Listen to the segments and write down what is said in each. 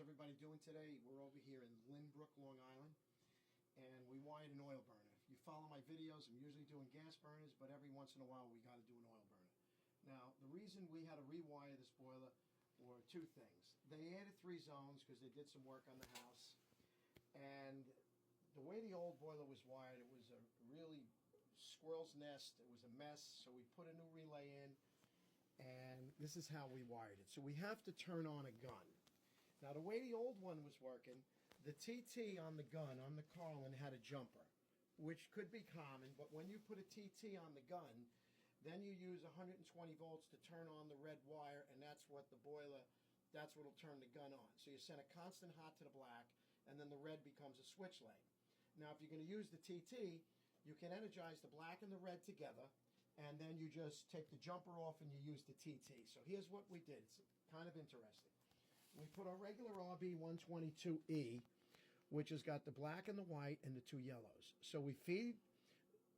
everybody doing today? We're over here in Lynbrook, Long Island, and we wired an oil burner. If you follow my videos, I'm usually doing gas burners, but every once in a while we got to do an oil burner. Now, the reason we had to rewire this boiler were two things. They added 3 zones because they did some work on the house, and the way the old boiler was wired, it was a really squirrel's nest. It was a mess, so we put a new relay in, and this is how we wired it. So we have to turn on a gun. Now, the way the old one was working, the TT on the gun, on the Carlin, had a jumper, which could be common, but when you put a TT on the gun, then you use 120 volts to turn on the red wire, and that's what the boiler, that's what will turn the gun on. So you send a constant hot to the black, and then the red becomes a switch leg. Now, if you're going to use the TT, you can energize the black and the red together, and then you just take the jumper off and you use the TT. So here's what we did. It's kind of interesting. We put our regular RB122E, which has got the black and the white and the 2 yellows. So we feed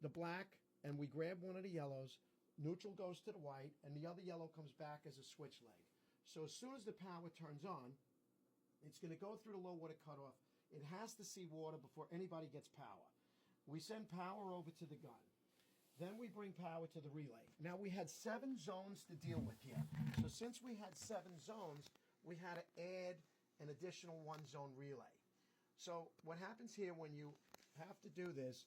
the black and we grab one of the yellows, neutral goes to the white, and the other yellow comes back as a switch leg. So as soon as the power turns on, it's going to go through the low water cutoff. It has to see water before anybody gets power. We send power over to the gun. Then we bring power to the relay. Now, we had 7 zones to deal with here. So since we had 7 zones, we had to add an additional 1 zone relay. So what happens here when you have to do this,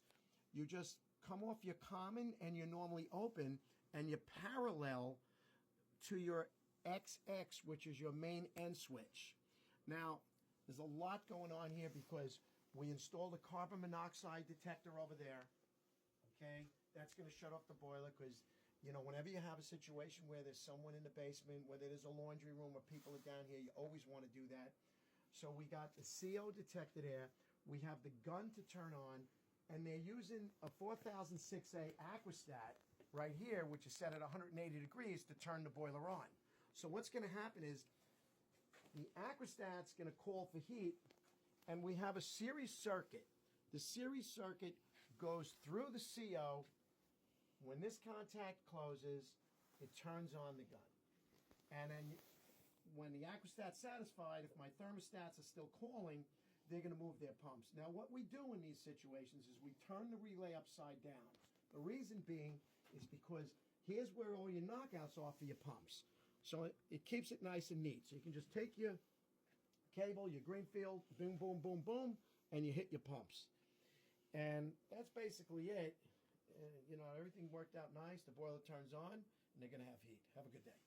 you just come off your common and your normally open, and you parallel to your XX, which is your main end switch. Now, there's a lot going on here because we installed a carbon monoxide detector over there. Okay, that's going to shut off the boiler because, you know, whenever you have a situation where there's someone in the basement, whether there's a laundry room or people are down here, you always want to do that. So we got the CO detector there. We have the gun to turn on, and they're using a 4006A Aquastat right here, which is set at 180 degrees to turn the boiler on. So what's going to happen is the Aquastat's going to call for heat, and we have a series circuit. The series circuit goes through the CO. When this contact closes, it turns on the gun. And then when the Aquastat's satisfied, if my thermostats are still calling, they're going to move their pumps. Now, what we do in these situations is we turn the relay upside down. The reason being is because here's where all your knockouts are for your pumps. So it keeps it nice and neat. So you can just take your cable, your Greenfield, boom, boom, boom, boom, and you hit your pumps. And that's basically it. You know, everything worked out nice. The boiler turns on, and they're going to have heat. Have a good day.